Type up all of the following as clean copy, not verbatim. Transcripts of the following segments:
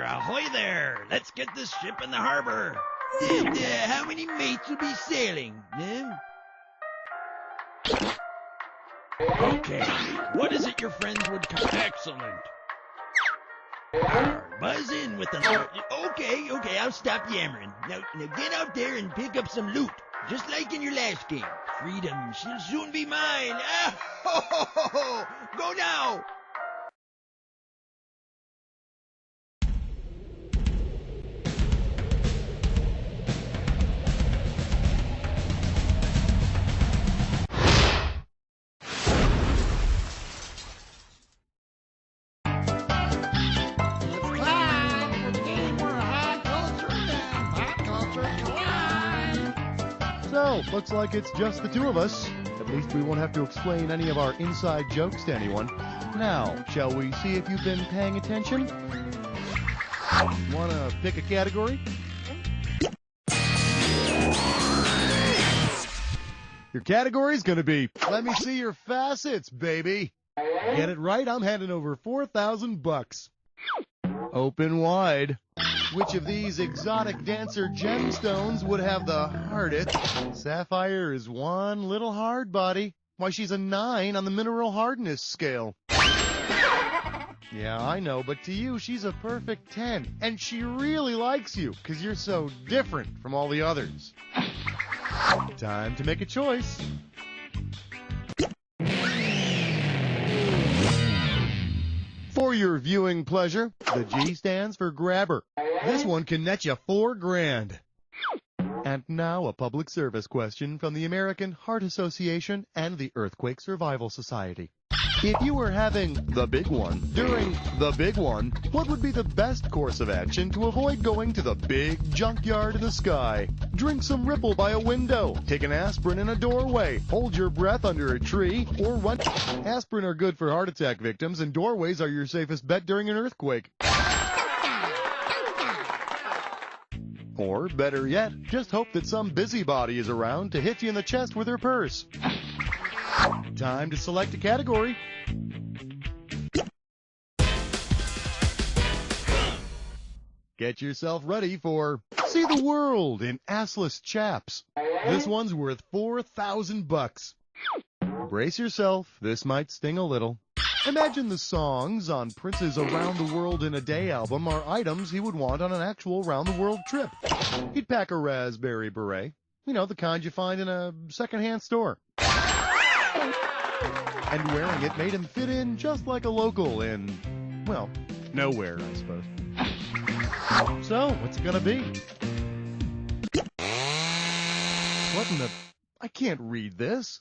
Ahoy there! Let's get this ship in the harbor. And how many mates will be sailing? Okay, what is it your friends would call... Excellent. Buzz in with them. Okay, I'll stop yammering. Now get out there and pick up some loot, just like in your last game. Freedom, she'll soon be mine. Go now. So, looks like it's just the two of us. At least we won't have to explain any of our inside jokes to anyone. Now, shall we see if you've been paying attention? Want to pick a category? Your category's going to be, let me see your facets, baby. Get it right, I'm handing over $4,000. Open wide. Which of these exotic dancer gemstones would have the hardest? Sapphire is one little hard body. Why, she's a 9 on the mineral hardness scale. Yeah, I know, but to you, she's a perfect 10. And she really likes you, because you're so different from all the others. Time to make a choice. For your viewing pleasure, the G stands for grabber. This one can net you $4,000. And now a public service question from the American Heart Association and the Earthquake Survival Society. If you were having the big one during the big one, what would be the best course of action to avoid going to the big junkyard in the sky? Drink some Ripple by a window, take an aspirin in a doorway, hold your breath under a tree, or run. Aspirin are good for heart attack victims, and doorways are your safest bet during an earthquake. Or, better yet, just hope that some busybody is around to hit you in the chest with her purse. Time to select a category. Get yourself ready for See the World in Assless Chaps. This one's worth $4,000. Brace yourself, this might sting a little. Imagine the songs on Prince's Around the World in a Day album are items he would want on an actual round-the-world trip. He'd pack a raspberry beret. You know, the kind you find in a second-hand store. And wearing it made him fit in just like a local in, well, nowhere, I suppose. So, what's it gonna be? What in the... I can't read this.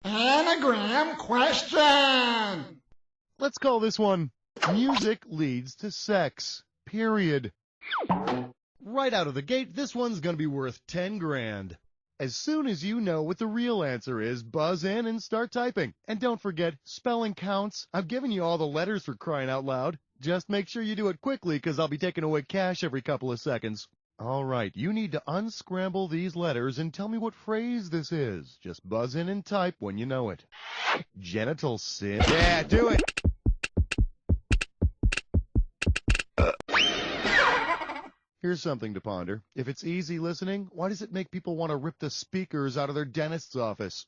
Anagram question! Let's call this one, Music Leads to Sex, period. Right out of the gate, this one's gonna be worth $10,000. As soon as you know what the real answer is, buzz in and start typing. And don't forget, spelling counts. I've given you all the letters for crying out loud. Just make sure you do it quickly, because I'll be taking away cash every couple of seconds. All right, you need to unscramble these letters and tell me what phrase this is. Just buzz in and type when you know it. Genital sin. Yeah, do it. Here's something to ponder. If it's easy listening, why does it make people want to rip the speakers out of their dentist's office?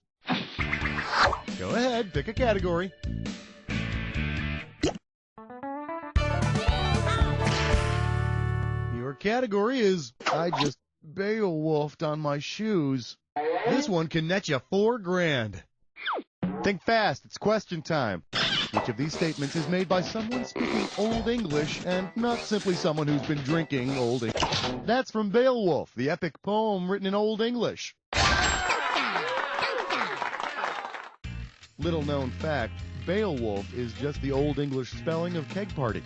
Go ahead, pick a category. Your category is, I just Beowulfed on my shoes. This one can net you $4,000. Think fast, it's question time. Which of these statements is made by someone speaking Old English and not simply someone who's been drinking Old English? That's from Beowulf, the epic poem written in Old English. Little known fact, Beowulf is just the Old English spelling of keg party.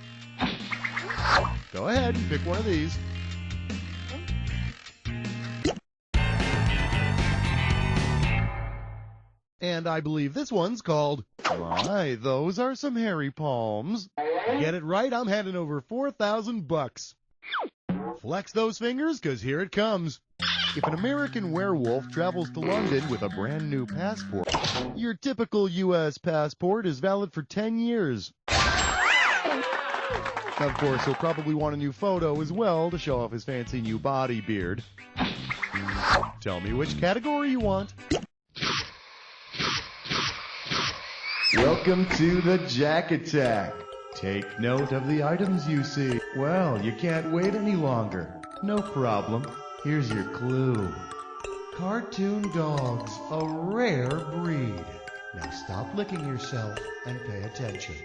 Go ahead and pick one of these. And I believe this one's called, My, Those Are Some Hairy Palms. Get it right, I'm handing over $4,000. Flex those fingers, 'cause here it comes. If an American werewolf travels to London with a brand new passport, your typical U.S. passport is valid for 10 years. Of course, he'll probably want a new photo as well to show off his fancy new body beard. Tell me which category you want. Welcome to the Jack Attack. Take note of the items you see. Well, you can't wait any longer. No problem. Here's your clue. Cartoon dogs, a rare breed. Now stop licking yourself and pay attention.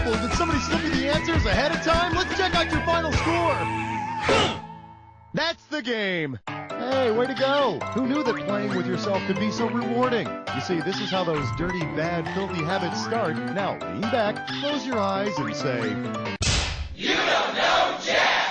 Did somebody slip you the answers ahead of time? Let's check out your final score. That's the game. Hey, way to go. Who knew that playing with yourself could be so rewarding? You see, this is how those dirty, bad, filthy habits start. Now, lean back, close your eyes, and say, You don't know Jack!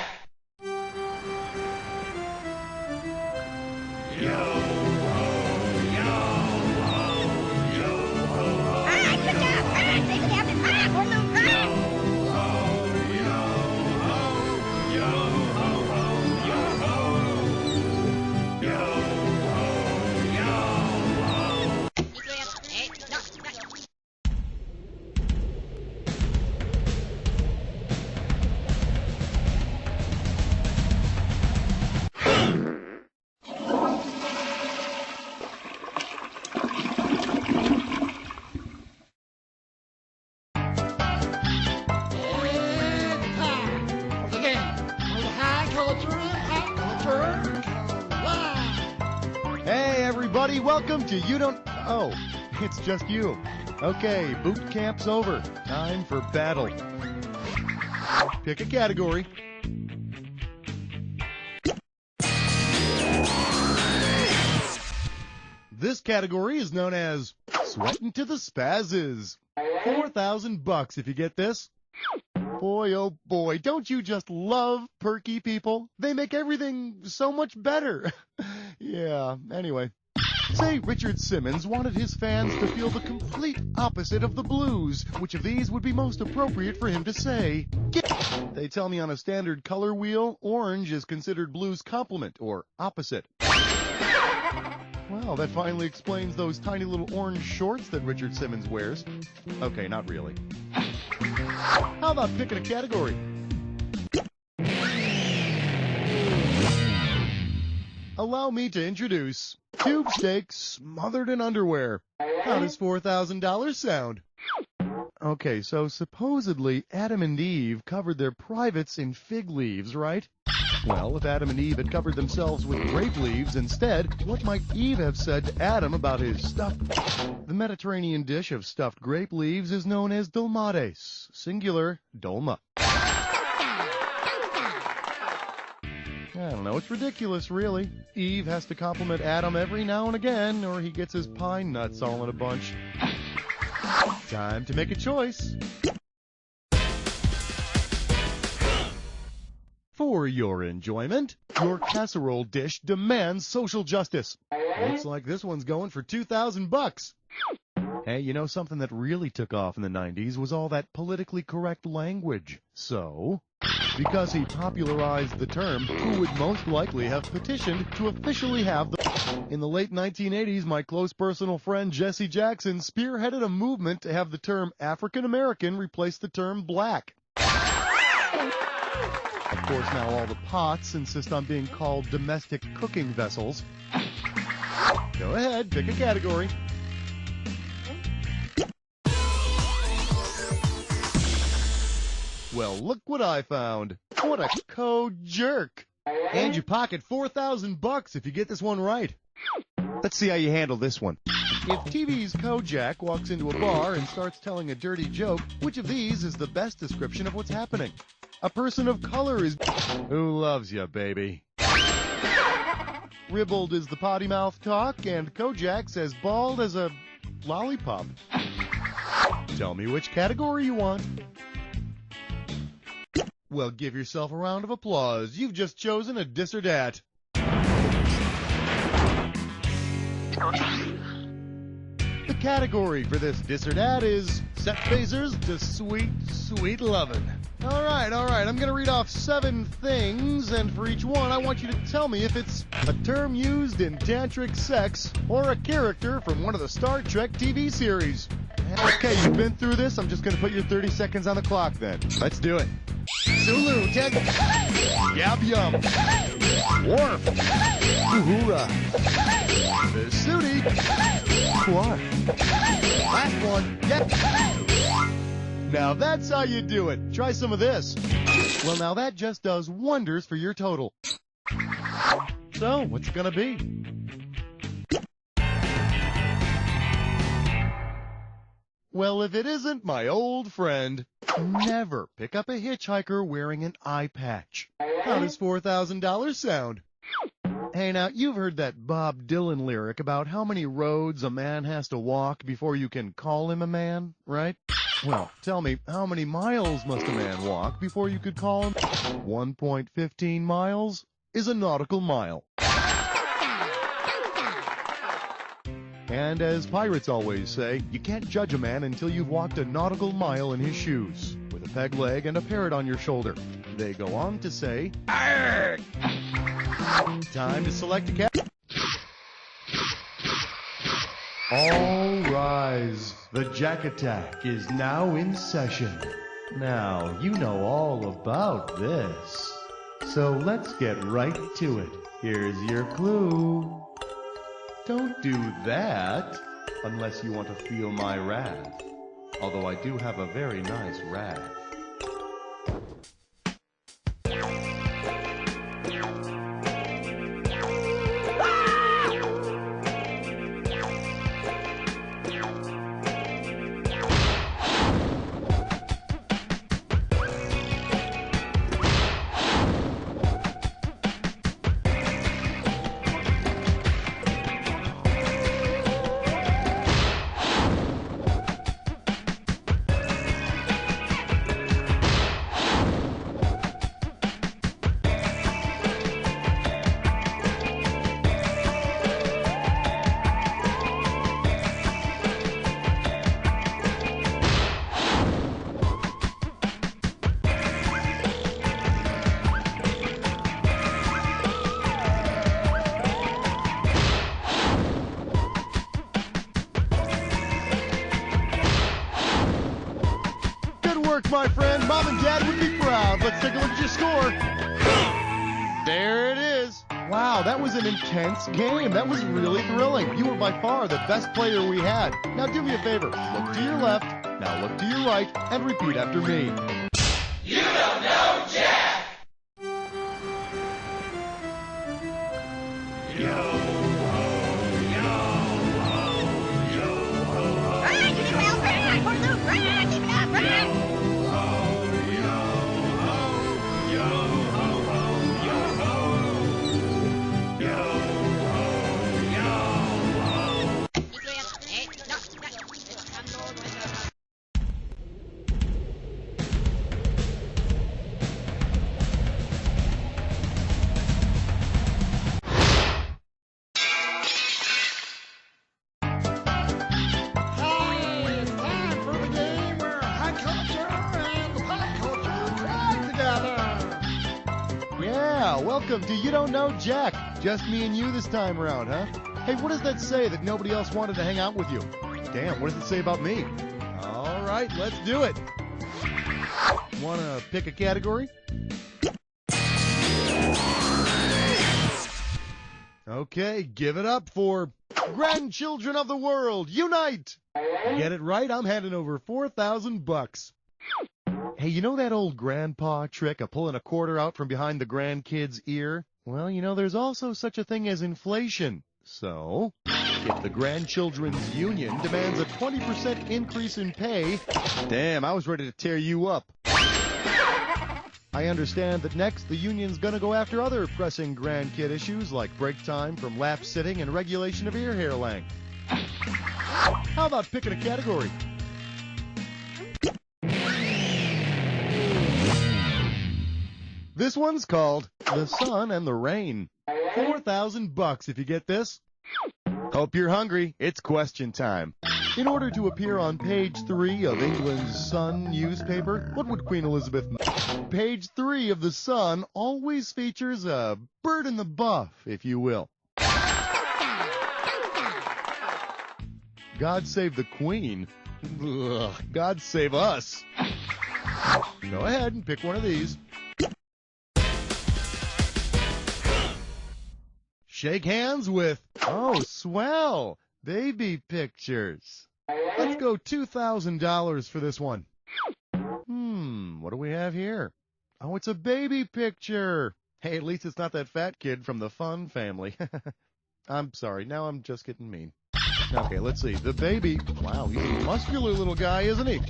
Hey, everybody, welcome to You Don't... Oh, it's just you. Okay, boot camp's over. Time for battle. Pick a category. This category is known as Sweatin' to the Spazzes. $4,000 if you get this. Boy, oh boy, don't you just love perky people? They make everything so much better. Yeah, anyway. Say Richard Simmons wanted his fans to feel the complete opposite of the blues. Which of these would be most appropriate for him to say? They tell me on a standard color wheel, orange is considered blues complement, or opposite. Well, that finally explains those tiny little orange shorts that Richard Simmons wears. Okay, not really. How about picking a category? Allow me to introduce tube steaks smothered in underwear. How does $4,000 sound? Okay, so supposedly Adam and Eve covered their privates in fig leaves, right? Well, if Adam and Eve had covered themselves with grape leaves instead, what might Eve have said to Adam about his stuffed... The Mediterranean dish of stuffed grape leaves is known as dolmades, singular, dolma. I don't know, it's ridiculous, really. Eve has to compliment Adam every now and again, or he gets his pine nuts all in a bunch. Time to make a choice. For your enjoyment, your casserole dish demands social justice. Looks like this one's going for $2,000. Hey, you know something that really took off in the 90s was all that politically correct language. So, because he popularized the term, who would most likely have petitioned to officially have the... In the late 1980s, my close personal friend Jesse Jackson spearheaded a movement to have the term African American replace the term black. Of course, now all the pots insist on being called domestic cooking vessels. Go ahead, pick a category. Well, look what I found. What a jerk. And you pocket $4,000 if you get this one right. Let's see how you handle this one. If TV's Kojak walks into a bar and starts telling a dirty joke, which of these is the best description of what's happening? A person of color is... Who loves you, baby? Ribbled is the potty mouth talk, and Kojak's as bald as a lollipop. Tell me which category you want. Well, give yourself a round of applause. You've just chosen a dis or dat. The category for this dis or dat is set phasers to sweet, sweet lovin'. All right, I'm going to read off 7 things, and for each one, I want you to tell me if it's a term used in tantric sex or a character from one of the Star Trek TV series. Okay, you've been through this. I'm just going to put your 30 seconds on the clock then. Let's do it. Sulu, Ted, Yab Yum, Worf, Uhura, Sudi, Quark. Last one, yep. Now that's how you do it. Try some of this. Well, now that just does wonders for your total. So, what's it gonna be? Well, if it isn't my old friend, never pick up a hitchhiker wearing an eye patch. How does $4,000 sound? Hey, now, you've heard that Bob Dylan lyric about how many roads a man has to walk before you can call him a man, right? Well, tell me, how many miles must a man walk before you could call him? 1.15 miles is a nautical mile. And as pirates always say, you can't judge a man until you've walked a nautical mile in his shoes, with a peg leg and a parrot on your shoulder. They go on to say, "Arrgh!" Time to select a cat. All rise. The Jack Attack is now in session. Now, you know all about this. So let's get right to it. Here's your clue. Don't do that, unless you want to feel my wrath. Although I do have a very nice wrath. My friend, Mom and Dad would be proud. Let's take a look at your score. There it is. Wow, that was an intense game. That was really thrilling. You were by far the best player we had. Now do me a favor. Look to your left, now look to your right, and repeat after me. You don't know Jack! Yo! welcome to You Don't Know Jack. Just me and you this time around, huh? Hey, what does that say that nobody else wanted to hang out with you? Damn, what does it say about me? All right, let's do it. Want to pick a category? Okay, give it up for Grandchildren of the World, Unite! Get it right, I'm handing over $4,000. Hey, you know that old grandpa trick of pulling a quarter out from behind the grandkid's ear? Well, you know, there's also such a thing as inflation. So, if the Grandchildren's Union demands a 20% increase in pay, damn, I was ready to tear you up. I understand that next the union's gonna go after other pressing grandkid issues like break time from lap sitting and regulation of ear hair length. How about picking a category? This one's called The Sun and the Rain. $4,000 if you get this. Hope you're hungry. It's question time. In order to appear on page 3 of England's Sun newspaper, what would Queen Elizabeth know? Page 3 of the Sun always features a bird in the buff, if you will. God save the Queen. Ugh, God save us. Go ahead and pick one of these. Shake hands with, oh, swell, baby pictures. Let's go $2,000 for this one. What do we have here? Oh, it's a baby picture. Hey, at least it's not that fat kid from the Fun family. I'm sorry, now I'm just getting mean. Okay, let's see. The baby, wow, he's a muscular little guy, isn't he?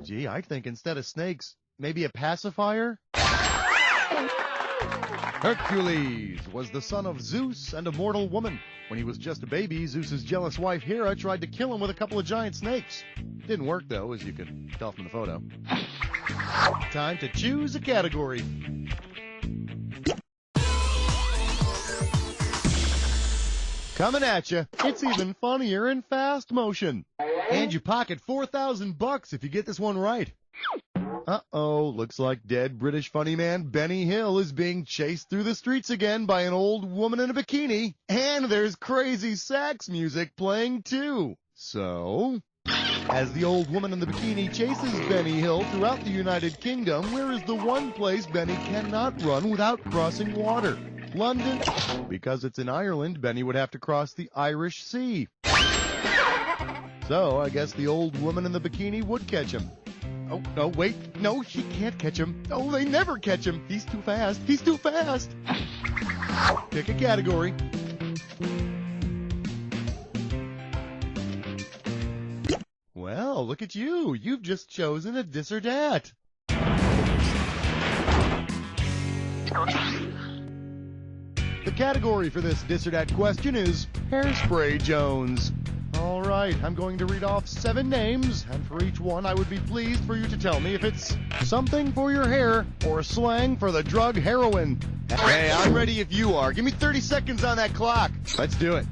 Gee, I think instead of snakes, maybe a pacifier? Hercules was the son of Zeus and a mortal woman. When he was just a baby, Zeus's jealous wife Hera tried to kill him with a couple of giant snakes. Didn't work, though, as you can tell from the photo. Time to choose a category. Coming at you, it's even funnier in fast motion. And you pocket $4,000 if you get this one right. Uh-oh, looks like dead British funny man Benny Hill is being chased through the streets again by an old woman in a bikini. And there's crazy sax music playing too. So, as the old woman in the bikini chases Benny Hill throughout the United Kingdom, where is the one place Benny cannot run without crossing water? London. Because it's in Ireland, Benny would have to cross the Irish Sea. So, I guess the old woman in the bikini would catch him. Oh, no, wait. No, she can't catch him. Oh, they never catch him. He's too fast. He's too fast. Pick a category. Well, look at you. You've just chosen a this or dat. The category for this this or dat question is Hairspray Jones. All right, I'm going to read off 7 names, and for each one I would be pleased for you to tell me if it's something for your hair or slang for the drug heroin. Hey, I'm ready if you are. Give me 30 seconds on that clock. Let's do it.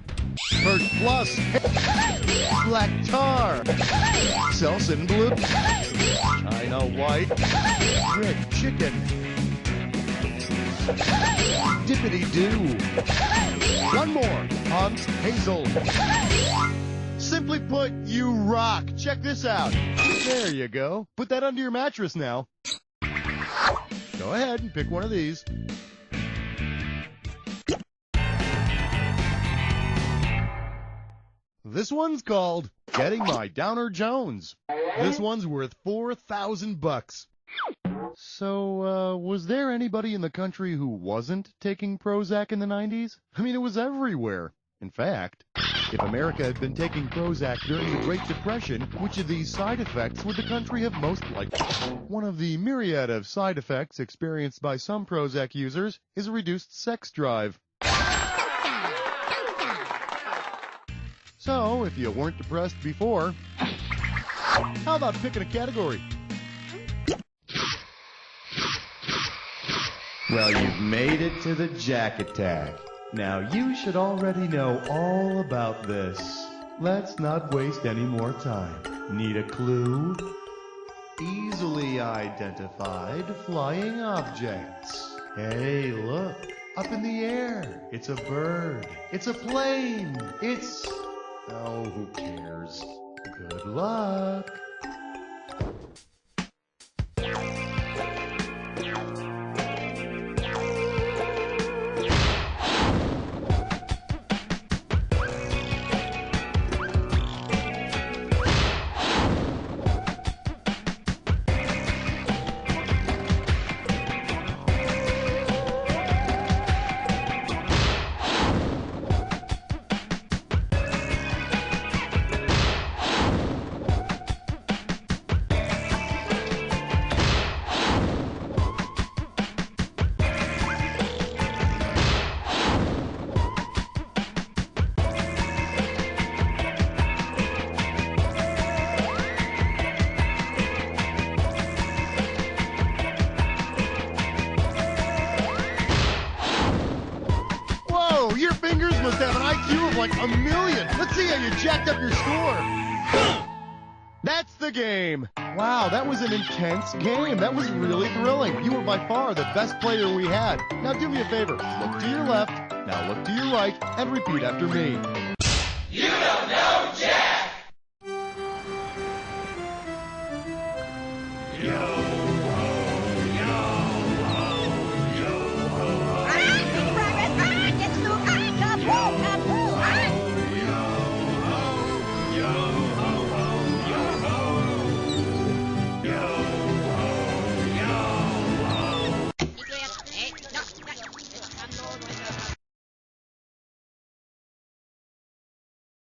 First Plus, Black Tar, Selsun Blue, China White, Red Chicken, Dippity Doo. One more, Hunt Hazel. Simply put, you rock. Check this out. There you go. Put that under your mattress now. Go ahead and pick one of these. This one's called Getting My Downer Jones. This one's worth $4,000. So, was there anybody in the country who wasn't taking Prozac in the 90s? I mean, it was everywhere. In fact, if America had been taking Prozac during the Great Depression, which of these side effects would the country have most liked? One of the myriad of side effects experienced by some Prozac users is a reduced sex drive. So, if you weren't depressed before, how about picking a category? Well, you've made it to the Jack Attack. Now, you should already know all about this. Let's not waste any more time. Need a clue? Easily identified flying objects. Hey, look. Up in the air. It's a bird. It's a plane. It's... Oh, who cares? Good luck. Your fingers must have an IQ of like 1,000,000. Let's see how you jacked up your score. That's the game. Wow, that was an intense game. That was really thrilling. You were by far the best player we had. Now do me a favor. Look to your left, now look to your right, and repeat after me. You don't